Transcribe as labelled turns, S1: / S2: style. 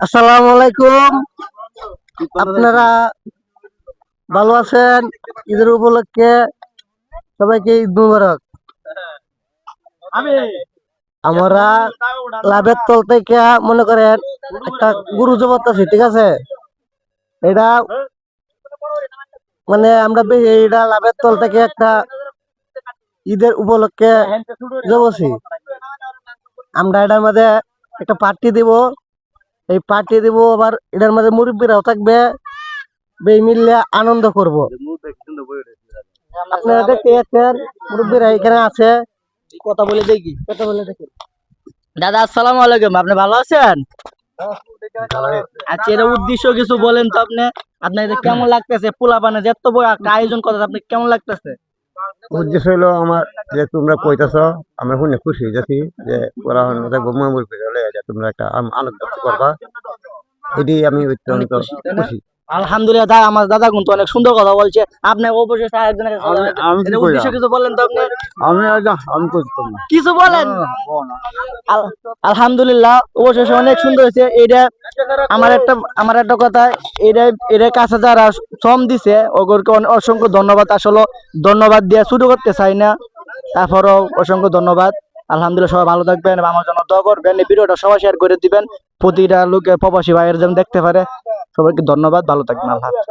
S1: আসসালামু আলাইকুম। আপনারা ভালো আছেন? ঈদের উপলক্ষে সবাইকে ঈদ মুবারক। আমরা লাভের তল থেকে মনে করেন একটা গরু জবাইতেছি, ঠিক আছে? এটা মানে আমরা এটা লাভের তল থেকে একটা ঈদের উপলক্ষে জবাইছি। আমরা এটার মধ্যে একটা পার্টি দিব, এই পার্টি দিব, আবার এটার মধ্যে মুরব্বীরাও থাকবে, বেই মিললে আনন্দ করব। আপনারা দেখতে পাচ্ছেন মুরব্বীরা এখানে আছে, কথা বলে দেখি, কথা বলে দেখি। দাদা আসসালামু আলাইকুম, আপনি ভালো আছেন? আচ্ছা, এর উদ্দেশ্য কিছু বলেন তো আপনি। আপনার এটা কেমন লাগতেছে? পোলাপানে যে এত বড় একটা আয়োজন করতে আপনি কেমন লাগতেছে?
S2: উদ্দেশ্য হলো আমার যে তোমরা কইতাছ, আমরা শুনে খুশি হয়ে যাচ্ছি যে ওরা তোমরা একটা আনন্দ করবা, এটি আমি অত্যন্ত খুশি।
S1: আলহামদুলিল্লাহ, দাদা আমার দাদা কিন্তু অনেক সুন্দর কথা বলছে। আপনার অবশেষে আরেকজনের কাছে
S2: আমি আমি কি
S1: এর
S2: কইলাম?
S1: উদ্দেশ্য কিছু বলেন তো আপনি।
S2: আমি আমি করতাম না।
S1: কিছু বলেন। আলহামদুলিল্লাহ, অবশেষে অনেক সুন্দর হয়েছে। এইটা আমার একটা কথা, এটা কাছে যারা শ্রম দিছে ওদেরকে অসংখ্য ধন্যবাদ। আসলে ধন্যবাদ দিয়ে শুরু করতে চাই না, তারপরও অসংখ্য ধন্যবাদ। আলহামদুলিল্লাহ, সবাই ভালো থাকবেন এবং আমার জন্য দোয়া করবেন। এই ভিডিওটা সবাই শেয়ার করে দিবেন, প্রতিটা লোকে প্রবাসী ভাইয়ের যেন দেখতে পারে। সবাইকে ধন্যবাদ, ভালো থাকবেন। আল্লাহ হাফেজ।